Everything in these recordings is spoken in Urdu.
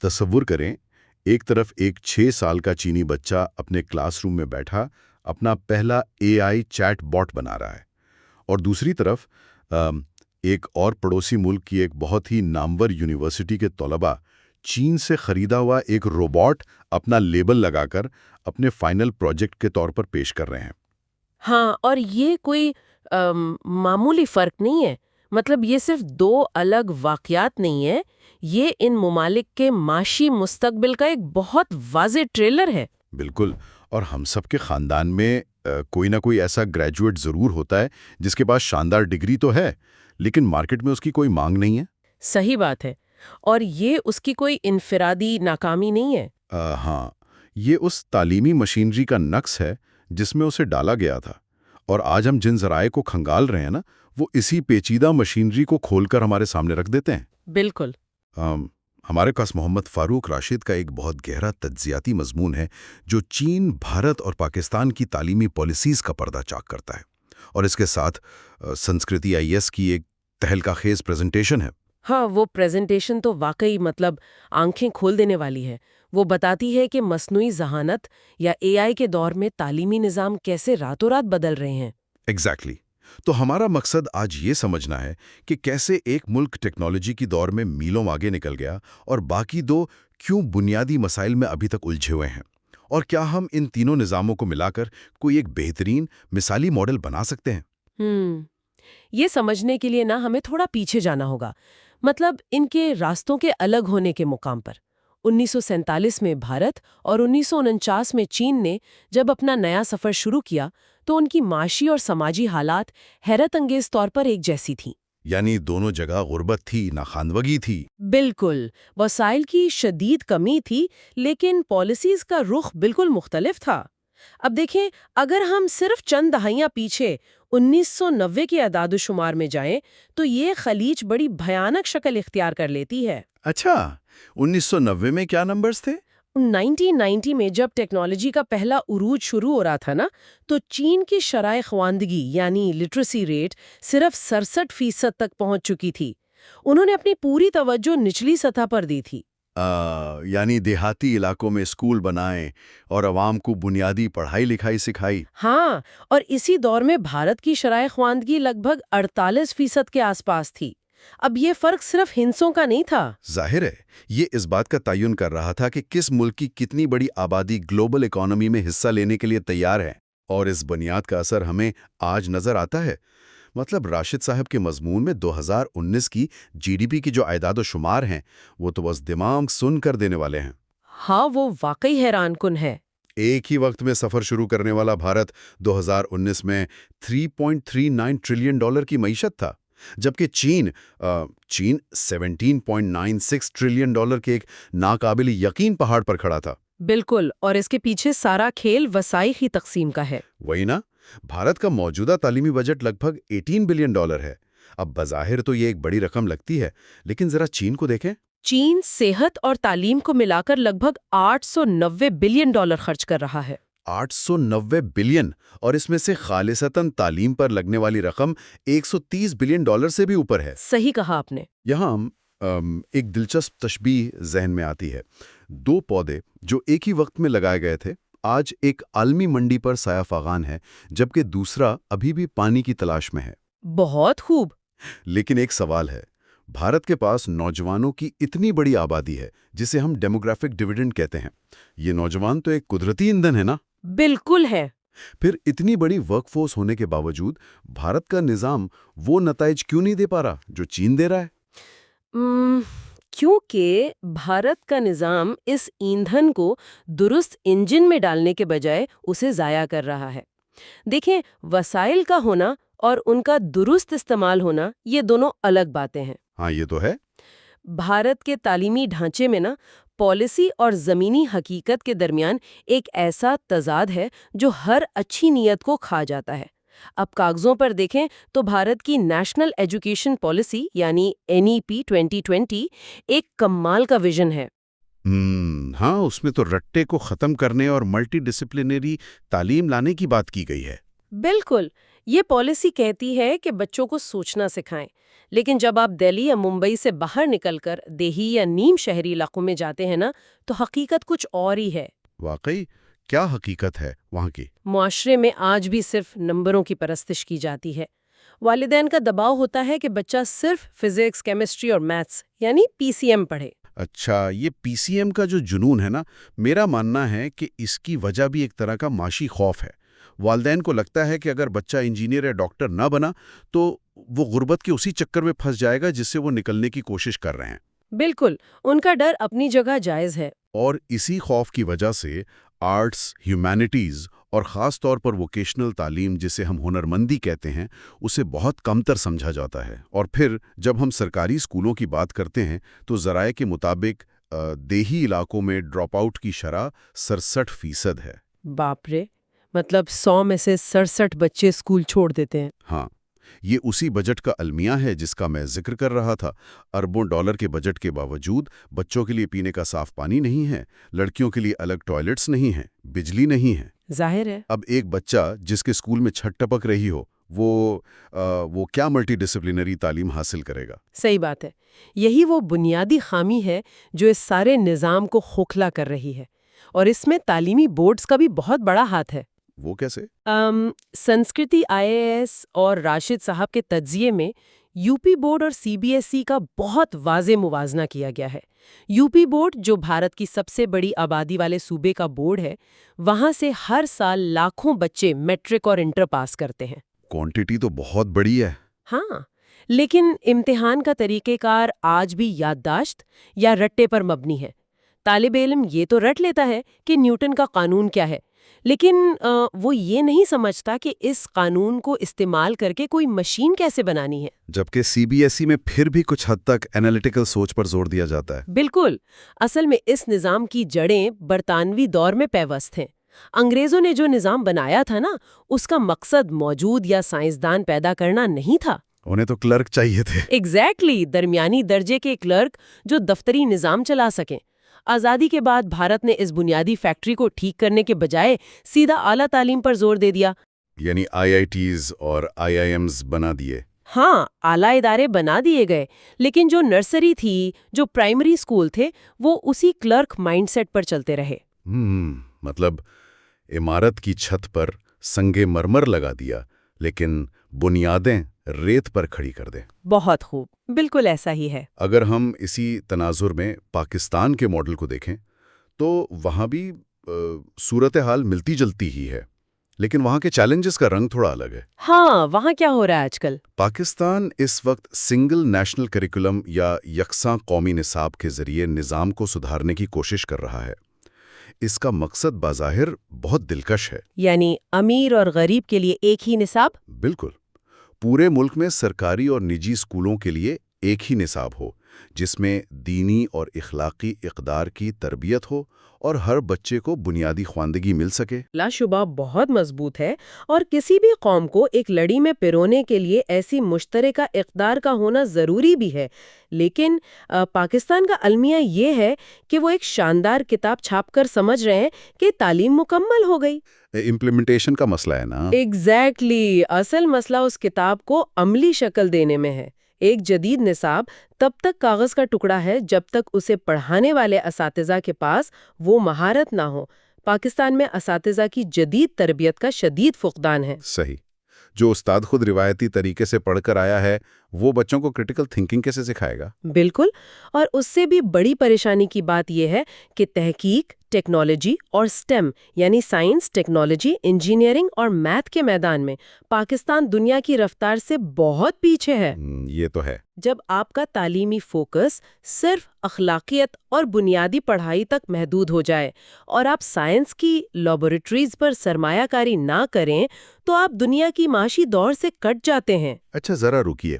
تصور کریں، ایک طرف ایک 6 سال کا چینی بچہ اپنے کلاس روم میں بیٹھا اپنا پہلا اے آئی چیٹ باٹ بنا رہا ہے، اور دوسری طرف ایک اور پڑوسی ملک کی ایک بہت ہی نامور یونیورسٹی کے طلباء چین سے خریدا ہوا ایک روبوٹ اپنا لیبل لگا کر اپنے فائنل پروجیکٹ کے طور پر پیش کر رہے ہیں۔ ہاں، اور یہ کوئی معمولی فرق نہیں ہے۔ مطلب یہ صرف دو الگ واقعات نہیں ہیں، یہ ان ممالک کے معاشی مستقبل کا ایک بہت واضح ٹریلر ہے۔ بالکل، اور ہم سب کے خاندان میں کوئی نہ کوئی ایسا گریجویٹ ضرور ہوتا ہے جس کے پاس شاندار ڈگری تو ہے، لیکن مارکیٹ میں اس کی کوئی مانگ نہیں ہے۔ صحیح بات ہے، اور یہ اس کی کوئی انفرادی ناکامی نہیں ہے۔ ہاں، یہ اس تعلیمی مشینری کا نقص ہے جس میں اسے ڈالا گیا تھا، اور آج ہم جن ذرائع کو کھنگال رہے ہیں نا، وہ اسی پیچیدہ مشینری کو کھول کر ہمارے سامنے رکھ دیتے ہیں۔ بالکل۔ ہمارے پاس محمد فاروق راشد کا ایک بہت گہرا تجزیاتی مضمون ہے جو چین، بھارت اور پاکستان کی تعلیمی پالیسیز کا پردہ چاک کرتا ہے، اور اس کے ساتھ سنسکرتی آئی ایس کی ایک تہلکہ خیز پریزنٹیشن ہے۔ ہاں، وہ پریزنٹیشن تو واقعی آنکھیں کھول دینے والی ہے۔ وہ بتاتی ہے کہ مصنوعی ذہانت یا اے آئی کے دور میں تعلیمی نظام کیسے راتوں رات بدل رہے ہیں۔ ایگزیکٹلی۔ تو ہمارا مقصد آج یہ سمجھنا ہے کہ کیسے ایک ملک ٹیکنالوجی کی دور میں میلوں آگے نکل گیا اور باقی دو کیوں بنیادی مسائل میں ابھی تک الجھے ہوئے ہیں، اور کیا ہم ان تینوں نظاموں کو ملا کر کوئی ایک بہترین مثالی ماڈل بنا سکتے ہیں۔ یہ سمجھنے کے لیے ہمیں تھوڑا پیچھے جانا ہوگا، مطلب ان کے راستوں کے الگ ہونے کے مقام پر۔ 1947 میں بھارت اور 1949 میں چین نے جب اپنا نیا سفر شروع کیا تو ان کی معاشی اور سماجی حالات حیرت انگیز طور پر ایک جیسی تھیں۔ یعنی دونوں جگہ غربت تھی، ناخواندگی تھی۔ بالکل، وسائل کی شدید کمی تھی، لیکن پالیسیز کا رخ بالکل مختلف تھا۔ اب دیکھیں، اگر ہم صرف چند دہائیاں پیچھے 1990 کے اعداد و شمار میں جائیں تو یہ خلیج بڑی بھیانک شکل اختیار کر لیتی ہے۔ اچھا، 1990 میں کیا نمبرز تھے؟ 1990 میں جب ٹیکنالوجی کا پہلا عروج شروع ہو رہا تھا تو چین کی شرح خواندگی یعنی لٹریسی ریٹ صرف 67% تک پہنچ چکی تھی۔ انہوں نے اپنی پوری توجہ نچلی سطح پر دی تھی۔ یعنی دیہاتی علاقوں میں اسکول بنائے اور عوام کو بنیادی پڑھائی لکھائی سکھائی۔ ہاں، اور اسی دور میں بھارت کی شرح خواندگی لگ بھگ 48% کے آس پاس تھی۔ اب یہ فرق صرف ہندسوں کا نہیں تھا۔ ظاہر ہے، یہ اس بات کا تعین کر رہا تھا کہ کس ملک کی کتنی بڑی آبادی گلوبل اکانومی میں حصہ لینے کے لیے تیار ہے، اور اس بنیاد کا اثر ہمیں آج نظر آتا ہے۔ مطلب راشد صاحب کے مضمون میں 2019 کی جی ڈی پی کی جو اعداد و شمار ہیں، وہ تو بس دماغ سن کر دینے والے ہیں۔ ہاں، وہ واقعی حیران کن ہے۔ ایک ہی وقت میں سفر شروع کرنے والا بھارت 2019 میں $3.39 ٹریلین کی معیشت تھا، جبکہ چین 17.96 ٹریلین کے ایک ناقابل یقین پہاڑ پر کھڑا تھا۔ بالکل، اور اس کے پیچھے سارا کھیل وسائل کی تقسیم کا ہے۔ وہی نا، بھارت کا موجودہ تعلیمی بجٹ لگ بھگ $18 بلین ہے۔ اب بظاہر تو یہ ایک بڑی رقم لگتی ہے، لیکن ذرا چین کو دیکھیں۔ چین صحت اور تعلیم کو ملا کر لگ بھگ $890 بلین خرچ کر رہا ہے۔ 890 بلین، اور اس میں سے خالصتاً تعلیم پر لگنے والی رقم $130 بلین سے بھی اوپر ہے۔ صحیح کہا آپ نے۔ یہاں ایک دلچسپ تشبیہ ذہن میں آتی ہے۔ دو پودے جو ایک ہی وقت میں لگائے گئے تھے، آج ایک عالمی منڈی پر سایہ فغان ہے، جبکہ دوسرا ابھی بھی پانی کی تلاش میں ہے۔ بہت خوب۔ لیکن ایک سوال ہے، بھارت کے پاس نوجوانوں کی اتنی بڑی آبادی ہے جسے ہم ڈیموگرافک ڈیویڈنڈ کہتے ہیں۔ یہ نوجوان تو ایک قدرتی ایندھن ہے نا؟ بالکل ہے۔ پھر اتنی بڑی ورک فورس ہونے کے باوجود بھارت کا نظام وہ نتائج کیوں نہیں دے پا رہا جو چین دے رہا ہے؟ کیونکہ بھارت کا نظام اس ایندھن کو درست انجن میں ڈالنے کے بجائے اسے ضائع کر رہا ہے۔ دیکھیں، وسائل کا ہونا اور ان کا درست استعمال ہونا، یہ دونوں الگ باتیں ہیں۔ ہاں، یہ تو ہے۔ بھارت کے تعلیمی ڈھانچے میں پالیسی اور زمینی حقیقت کے درمیان ایک ایسا تضاد ہے جو ہر اچھی نیت کو کھا جاتا ہے۔ اب کاغذوں پر دیکھیں تو بھارت کی نیشنل ایجوکیشن پالیسی یعنی NEP 2020 ایک کمال کا ویژن ہے۔ ہاں، اس میں تو رٹے کو ختم کرنے اور ملٹی ڈسپلنری تعلیم لانے کی بات کی گئی ہے۔ بالکل، یہ پالیسی کہتی ہے کہ بچوں کو سوچنا سکھائیں، لیکن جب آپ دہلی یا ممبئی سے باہر نکل کر دیہی یا نیم شہری علاقوں میں جاتے ہیں نا، تو حقیقت کچھ اور ہی ہے۔ واقعی کیا حقیقت ہے وہاں کی؟ معاشرے میں آج بھی صرف نمبروں کی پرستش کی جاتی ہے۔ والدین کا دباؤ ہوتا ہے کہ بچہ صرف فزکس، کیمسٹری اور میتھس یعنی PCM پڑھے۔ اچھا، یہ PCM کا جو جنون ہے نا، میرا ماننا ہے کہ اس کی وجہ بھی ایک طرح کا معاشی خوف ہے۔ والدین کو لگتا ہے کہ اگر بچہ انجینئر یا ڈاکٹر نہ بنا تو وہ غربت کے اسی چکر میں پھنس جائے گا جس سے وہ نکلنے کی کوشش کر رہے ہیں۔ بالکل، ان کا ڈر اپنی جگہ جائز ہے۔ اور اسی خوف کی وجہ سے آرٹس، ہیومینٹیز اور خاص طور پر ووکیشنل تعلیم جسے ہم ہنرمندی کہتے ہیں، اسے بہت کمتر سمجھا جاتا ہے۔ اور پھر جب ہم سرکاری اسکولوں کی بات کرتے ہیں تو ذرائع کے مطابق دیہی علاقوں میں ڈراپ آؤٹ کی شرح 67% ہے۔ باپ رے! مطلب 100 میں سے 67 بچے اسکول چھوڑ دیتے ہیں۔ ہاں، یہ اسی بجٹ کا المیہ ہے جس کا میں ذکر کر رہا تھا۔ اربوں ڈالر کے بجٹ کے باوجود بچوں کے لیے پینے کا صاف پانی نہیں ہے، لڑکیوں کے لیے الگ ٹوائلٹس نہیں ہیں، بجلی نہیں ہے۔ ظاہر ہے۔ اب ایک بچہ جس کے اسکول میں چھت ٹپک رہی ہو، وہ کیا ملٹی ڈسپلینری تعلیم حاصل کرے گا؟ صحیح بات ہے۔ یہی وہ بنیادی خامی ہے جو اس سارے نظام کو کھوکھلا کر رہی ہے، اور اس میں تعلیمی بورڈز کا بھی بہت بڑا ہاتھ ہے۔ وہ کیسے؟ سنسکرتی IAS اور راشد صاحب کے تجزیے میں UP بورڈ اور CBSE کا بہت واضح موازنہ کیا گیا ہے۔ UP بورڈ، جو بھارت کی سب سے بڑی آبادی والے صوبے کا بورڈ ہے، وہاں سے ہر سال لاکھوں بچے میٹرک اور انٹر پاس کرتے ہیں۔ کوانٹٹی تو بہت بڑی ہے۔ ہاں، لیکن امتحان کا طریقہ کار آج بھی یادداشت یا رٹے پر مبنی ہے۔ طالب علم یہ تو رٹ لیتا ہے کہ نیوٹن کا قانون کیا ہے، لیکن وہ یہ نہیں سمجھتا کہ اس قانون کو استعمال کر کے کوئی مشین کیسے بنانی ہے۔ جبکہ CBSE میں پھر بھی کچھ حد تک انالیٹیکل سوچ پر زور دیا جاتا ہے۔ بالکل، اصل میں اس نظام کی جڑیں برطانوی دور میں پیوست ہیں۔ انگریزوں نے جو نظام بنایا تھا نا، اس کا مقصد موجود یا سائنسدان پیدا کرنا نہیں تھا۔ انہیں تو کلرک چاہیے تھے۔ ایگزیکٹلی، درمیانی درجے کے کلرک جو دفتری نظام چلا سکیں۔ آزادی کے بعد بھارت نے اس بنیادی فیکٹری کو ٹھیک کرنے کے بجائے سیدھا اعلیٰ تعلیم پر زور دے دیا۔ یعنی IITs اور IIMs بنا دیے۔ ہاں، اعلیٰ ادارے بنا دیے گئے، لیکن جو نرسری تھی، جو پرائمری اسکول تھے، وہ اسی کلرک مائنڈ سیٹ پر چلتے رہے۔ مطلب عمارت کی چھت پر سنگ مرمر لگا دیا، لیکن بنیادیں ریت پر کھڑی کر دیں۔ بہت خوب، بالکل ایسا ہی ہے۔ اگر ہم اسی تناظر میں پاکستان کے ماڈل کو دیکھیں تو وہاں بھی صورتحال ملتی جلتی ہی ہے، لیکن وہاں کے چیلنجز کا رنگ تھوڑا الگ ہے۔ ہاں، وہاں کیا ہو رہا ہے آج کل؟ پاکستان اس وقت سنگل نیشنل کریکولم یا یکساں قومی نصاب کے ذریعے نظام کو سدھارنے کی کوشش کر رہا ہے۔ اس کا مقصد بظاہر بہت دلکش ہے۔ یعنی امیر اور غریب کے لیے ایک ہی نصاب؟ بالکل، پورے ملک میں سرکاری اور نجی اسکولوں کے لیے ایک ہی نصاب ہو، جس میں دینی اور اخلاقی اقدار کی تربیت ہو اور ہر بچے کو بنیادی خواندگی مل سکے۔ لا شبہ بہت مضبوط ہے، اور کسی بھی قوم کو ایک لڑی میں پیرونے کے لیے ایسی مشترکہ اقدار کا ہونا ضروری بھی ہے۔ لیکن پاکستان کا المیہ یہ ہے کہ وہ ایک شاندار کتاب چھاپ کر سمجھ رہے ہیں کہ تعلیم مکمل ہو گئی۔ امپلیمنٹیشن کا مسئلہ ہے نا۔ ایگزیکٹلی، اصل مسئلہ اس کتاب کو عملی شکل دینے میں ہے۔ ایک جدید نصاب تب تک کاغذ کا ٹکڑا ہے جب تک اسے پڑھانے والے اساتذہ کے پاس وہ مہارت نہ ہو۔ پاکستان میں اساتذہ کی جدید تربیت کا شدید فقدان ہے۔ صحیح۔ جو استاد خود روایتی طریقے سے پڑھ کر آیا ہے، وہ بچوں کو کرٹیکل تھنکنگ کیسے سکھائے گا؟ بالکل، اور اس سے بھی بڑی پریشانی کی بات یہ ہے کہ تحقیق، ٹیکنالوجی اور STEM یعنی سائنس، ٹیکنالوجی، انجینئرنگ اور میتھ کے میدان میں پاکستان دنیا کی رفتار سے بہت پیچھے ہے۔ یہ تو ہے۔ جب آپ کا تعلیمی فوکس صرف اخلاقیات اور بنیادی پڑھائی تک محدود ہو جائے اور آپ سائنس کی لیبارٹریز پر سرمایہ کاری نہ کریں تو آپ دنیا کی معاشی دور سے کٹ جاتے ہیں۔ اچھا، ذرا رکیے۔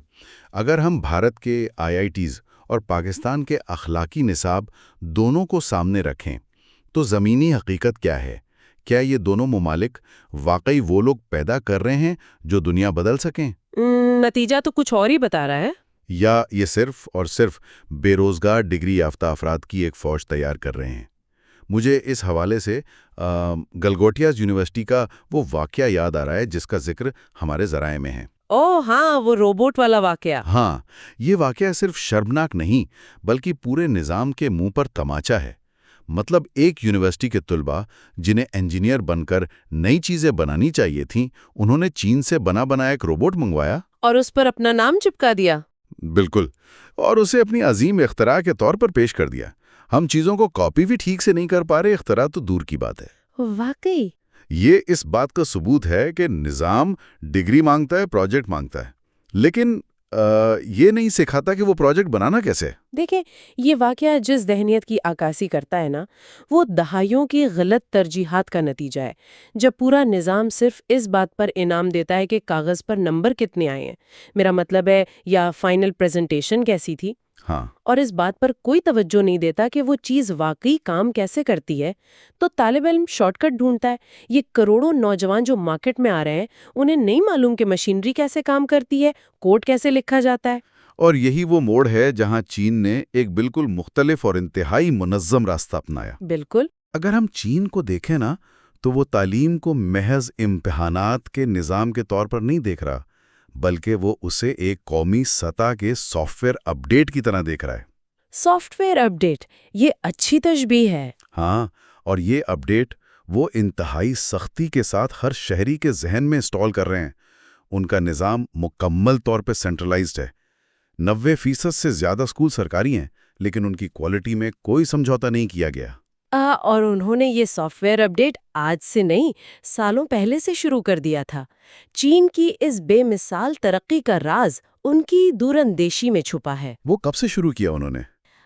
اگر ہم بھارت کے IITs اور پاکستان کے اخلاقی نصاب دونوں کو سامنے رکھیں تو زمینی حقیقت کیا ہے؟ کیا یہ دونوں ممالک واقعی وہ لوگ پیدا کر رہے ہیں جو دنیا بدل سکیں؟ نتیجہ تو کچھ اور ہی بتا رہا ہے۔ یا یہ صرف اور صرف بے روزگار ڈگری یافتہ افراد کی ایک فوج تیار کر رہے ہیں؟ مجھے اس حوالے سے گلگوٹیاز یونیورسٹی کا وہ واقعہ یاد آ رہا ہے جس کا ذکر ہمارے ذرائع میں ہے۔ اوہ ہاں، وہ روبوٹ والا واقعہ۔ ہاں، یہ واقعہ صرف شرمناک نہیں بلکہ پورے نظام کے منہ پر تماچا ہے۔ مطلب ایک یونیورسٹی کے طلباء جنہیں انجینئر بن کر نئی چیزیں بنانی چاہیے تھیں، انہوں نے چین سے بنا ایک روبوٹ منگوایا۔ اور اس پر اپنا نام چپکا دیا۔ بالکل، اور اسے اپنی عظیم اختراع کے طور پر پیش کر دیا۔ ہم چیزوں کو کاپی بھی ٹھیک سے نہیں کر پا رہے، اختراع تو دور کی بات ہے۔ واقعی یہ اس بات کا ثبوت ہے کہ نظام ڈگری مانگتا ہے، پروجیکٹ مانگتا ہے، لیکن یہ نہیں سکھاتا کہ وہ پروجیکٹ بنانا کیسے۔ دیکھیں، یہ واقعہ جس ذہنیت کی عکاسی کرتا ہے نا، وہ دہائیوں کی غلط ترجیحات کا نتیجہ ہے۔ جب پورا نظام صرف اس بات پر انعام دیتا ہے کہ کاغذ پر نمبر کتنے آئے ہیں، میرا مطلب ہے، یا فائنل پریزنٹیشن کیسی تھی، ہاں، اور اس بات پر کوئی توجہ نہیں دیتا کہ وہ چیز واقعی کام کیسے کرتی ہے، تو طالب علم شارٹ کٹ ڈھونڈتا ہے۔ یہ کروڑوں نوجوان جو مارکیٹ میں آ رہے ہیں، انہیں نہیں معلوم کہ مشینری کیسے کام کرتی ہے، کوڈ کیسے لکھا جاتا ہے۔ اور یہی وہ موڑ ہے جہاں چین نے ایک بالکل مختلف اور انتہائی منظم راستہ اپنایا۔ بالکل۔ اگر ہم چین کو دیکھیں نا، تو وہ تعلیم کو محض امتحانات کے نظام کے طور پر نہیں دیکھ رہا، بلکہ وہ اسے ایک قومی سطح کے سافٹ ویئر اپ ڈیٹ کی طرح دیکھ رہا ہے۔ سافٹ ویئر اپ ڈیٹ، یہ اچھی تشبیہ ہے۔ ہاں، اور یہ اپ ڈیٹ وہ انتہائی سختی کے ساتھ ہر شہری کے ذہن میں انسٹال کر رہے ہیں۔ ان کا نظام مکمل طور پہ سینٹرلائزڈ ہے۔ 90% سے زیادہ اسکول سرکاری ہیں، لیکن ان کی کوالٹی میں کوئی سمجھوتا نہیں کیا گیا۔ اور انہوں نے یہ سافٹ ویئر اپ ڈیٹ آج سے نہیں، سالوں پہلے سے شروع کر دیا تھا۔ چین کی اس بے مثال ترقی کا راز ان کی دور اندیشی میں چھپا ہے۔ وہ کب سے شروع کیا انہوں نے؟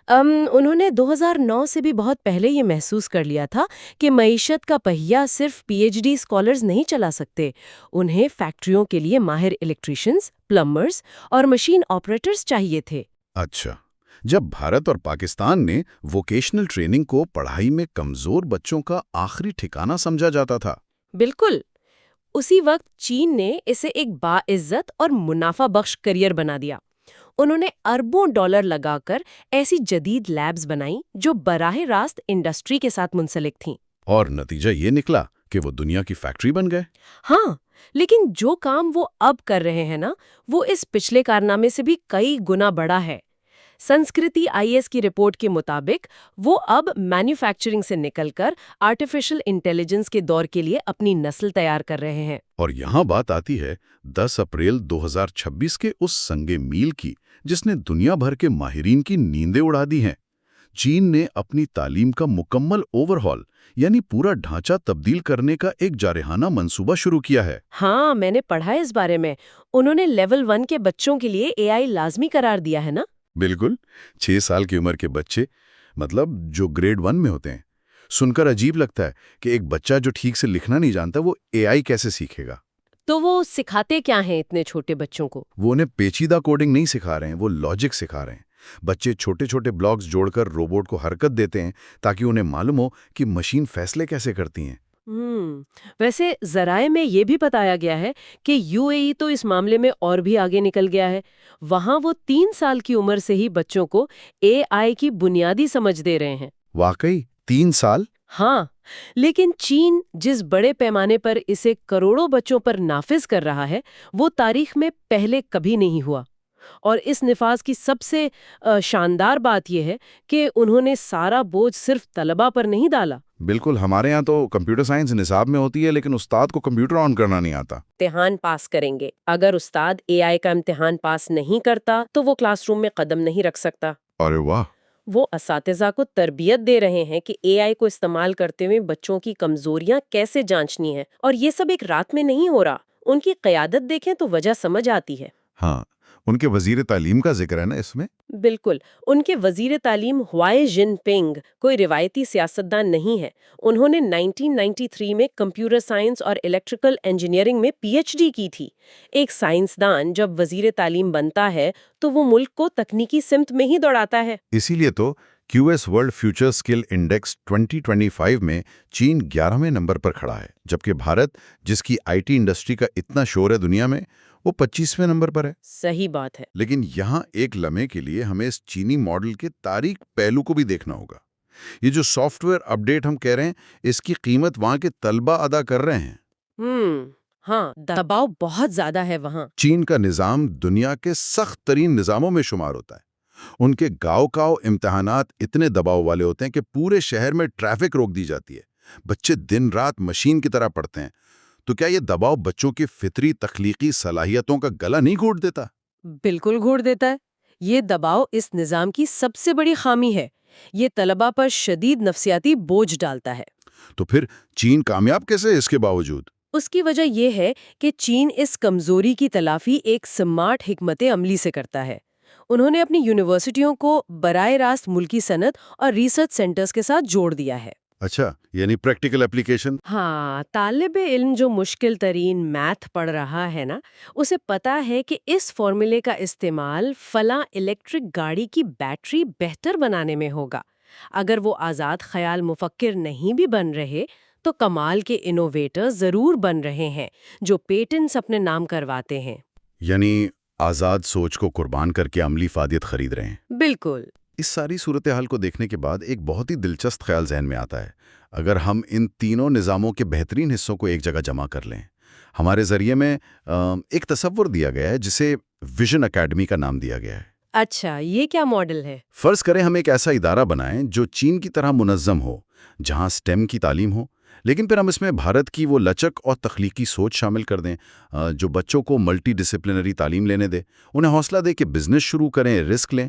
انہوں نے 2009 سے بھی بہت پہلے یہ محسوس کر لیا تھا کہ معیشت کا پہیہ صرف پی ایچ ڈی اسکالرز نہیں چلا سکتے۔ انہیں فیکٹریوں کے لیے ماہر الیکٹریشنز، پلمبرز اور مشین آپریٹرز چاہیے تھے۔ اچھا، جب بھارت اور پاکستان نے ووکیشنل ٹریننگ کو پڑھائی میں کمزور بچوں کا آخری ٹھکانہ سمجھا جاتا تھا۔ بالکل، اسی وقت چین نے اسے ایک باعزت اور منافع بخش کریئر بنا دیا۔ انہوں نے اربوں ڈالر لگا کر ایسی جدید لیبز بنائیں جو براہ راست انڈسٹری کے ساتھ منسلک تھیں۔ اور نتیجہ یہ نکلا کہ وہ دنیا کی فیکٹری بن گئے۔ ہاں، لیکن جو کام وہ اب کر رہے ہیں نا، وہ اس پچھلے کارنامے سے بھی کئی گنا بڑا ہے۔ سنسکرتی IAS کی رپورٹ کے مطابق وہ اب مینوفیکچرنگ سے نکل کر آرٹیفیشل انٹیلیجنس کے دور کے لیے اپنی نسل تیار کر رہے ہیں۔ اور یہاں بات آتی ہے 10 اپریل 2026 کے اس سنگ میل کی جس نے دنیا بھر کے ماہرین کی نیندیں اڑا دی ہیں۔ چین نے اپنی تعلیم کا مکمل اوور ہال، یعنی پورا ڈھانچہ تبدیل کرنے کا ایک جارحانہ منصوبہ شروع کیا ہے۔ ہاں، میں نے پڑھا ہے اس بارے میں۔ انہوں نے لیول 1 کے بچوں کے لیے AI لازمی قرار دیا ہے نا؟ بالکل، 6 سال کی عمر کے بچے، مطلب جو گریڈ 1 میں ہوتے ہیں۔ سن کر عجیب لگتا ہے کہ ایک بچہ جو ٹھیک سے لکھنا نہیں جانتا وہ AI کیسے سیکھے گا؟ تو وہ سکھاتے کیا ہیں اتنے چھوٹے بچوں کو؟ وہ انہیں پیچیدہ کوڈنگ نہیں سکھا رہے ہیں، وہ لاجک سکھا رہے ہیں۔ بچے چھوٹے چھوٹے بلاکس جوڑ کر روبوٹ کو حرکت دیتے ہیں تاکہ انہیں معلوم ہو کہ مشین فیصلے کیسے کرتی ہیں۔ ویسے ذرائع میں یہ بھی بتایا گیا ہے کہ UAE تو اس معاملے میں اور بھی آگے نکل گیا ہے۔ وہاں وہ 3 سال کی عمر سے ہی بچوں کو AI کی بنیادی سمجھ دے رہے ہیں۔ واقعی 3 سال؟ ہاں، لیکن چین جس بڑے پیمانے پر اسے کروڑوں بچوں پر نافذ کر رہا ہے، وہ تاریخ میں پہلے کبھی نہیں ہوا۔ اور اس نفاذ کی سب سے شاندار بات یہ ہے کہ انہوں نے سارا بوجھ صرف طلباء پر نہیں ڈالا۔ بالکل، ہمارے ہاں تو کمپیوٹر سائنس نصاب میں ہوتی ہے لیکن استاد کو کمپیوٹر آن کرنا نہیں آتا۔ امتحان پاس کریں گے، اگر استاد AI کا امتحان پاس نہیں کرتا تو وہ کلاس روم میں قدم نہیں رکھ سکتا۔ ارے واہ! وہ اساتذہ کو تربیت دے رہے ہیں کہ AI کو استعمال کرتے ہوئے بچوں کی کمزوریاں کیسے جانچنی ہیں، اور یہ سب ایک رات میں نہیں ہو رہا۔ ان کی قیادت دیکھیں تو وجہ سمجھ آتی ہے۔ ہاں، ان کے وزیر تعلیم کا ذکر ہے نا اس میں؟ بالکل، ان کے وزیر تعلیم ہوائے جن پنگ کوئی روایتی سیاستدان نہیں ہے۔ انہوں نے 1993 میں کمپیوٹر سائنس اور الیکٹریکل انجینئرنگ میں PhD کی تھی۔ ایک سائنسدان جب وزیر تعلیم بنتا ہے تو وہ ملک کو تکنیکی سمت میں ہی دوڑاتا ہے۔ اسی لیے تو QS world future skill index 2025 میں چین 11ویں نمبر پر کھڑا ہے، جبکہ بھارت، جس کی IT انڈسٹری کا اتنا شور ہے دنیا میں، وہ 25ویں نمبر پر ہے۔ صحیح بات ہے۔ لیکن یہاں ایک لمحے کے لیے ہمیں اس چینی ماڈل کے تاریخ پہلو کو بھی دیکھنا ہوگا۔ یہ جو سافٹ ویئر اپ ڈیٹ ہم کہہ رہے ہیں، اس کی قیمت وہاں کے طلبہ ادا کر رہے ہیں۔ ہاں، دباؤ بہت زیادہ ہے وہاں۔ چین کا نظام دنیا کے سخت ترین نظاموں میں شمار ہوتا ہے۔ ان کے گاؤں امتحانات اتنے دباؤ والے ہوتے ہیں کہ پورے شہر میں ٹریفک روک دی جاتی ہے۔ بچے دن رات مشین کی طرح پڑھتے ہیں۔ تو کیا یہ دباؤ بچوں کی فطری تخلیقی صلاحیتوں کا گلا نہیں گھونٹ دیتا؟ بالکل گھوڑ دیتا ہے۔ یہ دباؤ اس نظام کی سب سے بڑی خامی ہے۔ یہ طلباء پر شدید نفسیاتی بوجھ ڈالتا ہے۔ تو پھر چین کامیاب کیسے ہے اس کے باوجود؟ اس کی وجہ یہ ہے کہ چین اس کمزوری کی تلافی ایک سمارٹ حکمت عملی سے کرتا ہے۔ انہوں نے اپنی یونیورسٹیوں کو براہ راست ملکی صنعت اور ریسرچ سینٹرز کے ساتھ جوڑ دیا ہے۔ اچھا، یعنی پریکٹیکل اپلیکیشن۔ ہاں، طالب علم جو مشکل ترین میتھ پڑھ رہا ہے نا، اسے پتا ہے کہ اس فارمولے کا استعمال فلاں الیکٹرک گاڑی کی بیٹری بہتر بنانے میں ہوگا۔ اگر وہ آزاد خیال مفکر نہیں بھی بن رہے تو کمال کے انوویٹر ضرور بن رہے ہیں جو پیٹنٹس اپنے نام کرواتے ہیں۔ یعنی آزاد سوچ کو قربان کر کے عملی فائدت خرید رہے ہیں۔ بالکل۔ اس ساری صورتحال کو دیکھنے کے بعد ایک بہت ہی دلچسپ خیال ذہن میں آتا ہے۔ اگر ہم ان تینوں نظاموں کے بہترین حصوں کو ایک جگہ جمع کر لیں، ہمارے ذریعے میں ایک تصور دیا گیا ہے جسے ویژن اکیڈمی کا نام دیا گیا ہے۔ اچھا، یہ کیا ماڈل ہے؟ فرض کریں ہم ایک ایسا ادارہ بنائیں جو چین کی طرح منظم ہو، جہاں سٹیم کی تعلیم ہو، لیکن پھر ہم اس میں بھارت کی وہ لچک اور تخلیقی سوچ شامل کر دیں جو بچوں کو ملٹی ڈسپلنری تعلیم لینے دے، انہیں حوصلہ دے کہ بزنس شروع کریں، رسک لیں۔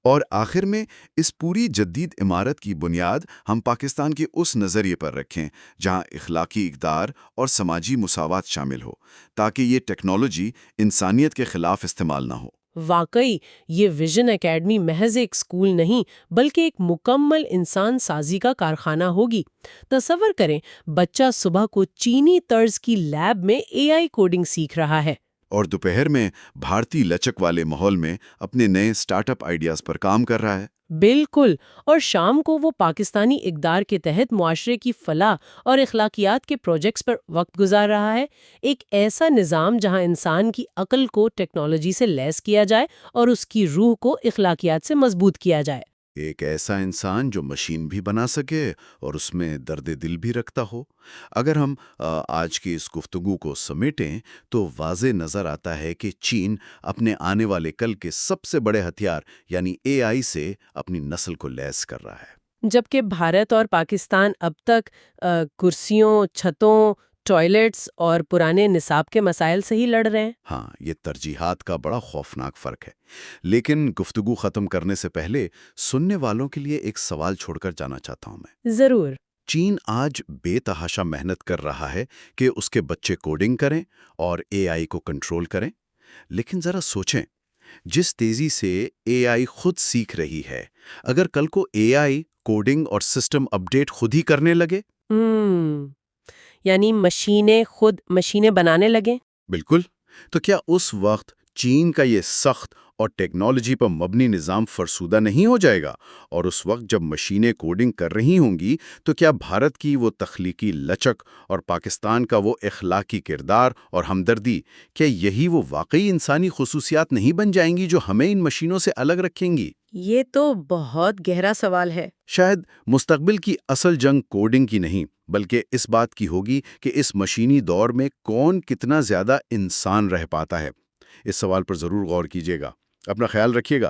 اور آخر میں اس پوری جدید عمارت کی بنیاد ہم پاکستان کے اس نظریے پر رکھیں جہاں اخلاقی اقدار اور سماجی مساوات شامل ہو، تاکہ یہ ٹیکنالوجی انسانیت کے خلاف استعمال نہ ہو۔ واقعی یہ ویژن اکیڈمی محض ایک سکول نہیں بلکہ ایک مکمل انسان سازی کا کارخانہ ہوگی۔ تصور کریں، بچہ صبح کو چینی طرز کی لیب میں اے آئی کوڈنگ سیکھ رہا ہے، اور دوپہر میں بھارتی لچک والے ماحول میں اپنے نئے سٹارٹ اپ آئیڈیاز پر کام کر رہا ہے۔ بالکل، اور شام کو وہ پاکستانی اقدار کے تحت معاشرے کی فلاح اور اخلاقیات کے پروجیکٹس پر وقت گزار رہا ہے۔ ایک ایسا نظام جہاں انسان کی عقل کو ٹیکنالوجی سے لیس کیا جائے اور اس کی روح کو اخلاقیات سے مضبوط کیا جائے۔ ایک ایسا انسان جو مشین بھی بنا سکے اور اس میں درد دل بھی رکھتا ہو۔ اگر ہم آج کی اس گفتگو کو سمیٹیں تو واضح نظر آتا ہے کہ چین اپنے آنے والے کل کے سب سے بڑے ہتھیار یعنی اے آئی سے اپنی نسل کو لیس کر رہا ہے، جبکہ بھارت اور پاکستان اب تک کرسیوں، چھتوں، ٹوائلٹس اور پرانے نصاب کے مسائل سے ہی لڑ رہے ہیں۔ ہاں، یہ ترجیحات کا بڑا خوفناک فرق ہے۔ لیکن گفتگو ختم کرنے سے پہلے سننے والوں کے لیے ایک سوال چھوڑ کر جانا چاہتا ہوں میں۔ ضرور۔ چین آج بے تحاشا محنت کر رہا ہے کہ اس کے بچے کوڈنگ کریں اور اے آئی کو کنٹرول کریں، لیکن ذرا سوچیں، جس تیزی سے اے آئی خود سیکھ رہی ہے، اگر کل کو اے آئی کوڈنگ اور سسٹم اپڈیٹ خود ہی کرنے لگے؟ یعنی مشینیں خود مشینیں بنانے لگیں؟ بالکل۔ تو کیا اس وقت چین کا یہ سخت اور ٹیکنالوجی پر مبنی نظام فرسودہ نہیں ہو جائے گا؟ اور اس وقت جب مشینیں کوڈنگ کر رہی ہوں گی تو کیا بھارت کی وہ تخلیقی لچک اور پاکستان کا وہ اخلاقی کردار اور ہمدردی، کیا یہی وہ واقعی انسانی خصوصیات نہیں بن جائیں گی جو ہمیں ان مشینوں سے الگ رکھیں گی؟ یہ تو بہت گہرا سوال ہے۔ شاید مستقبل کی اصل جنگ کوڈنگ کی نہیں بلکہ اس بات کی ہوگی کہ اس مشینی دور میں کون کتنا زیادہ انسان رہ پاتا ہے۔ اس سوال پر ضرور غور کیجیے گا۔ اپنا خیال رکھیے گا۔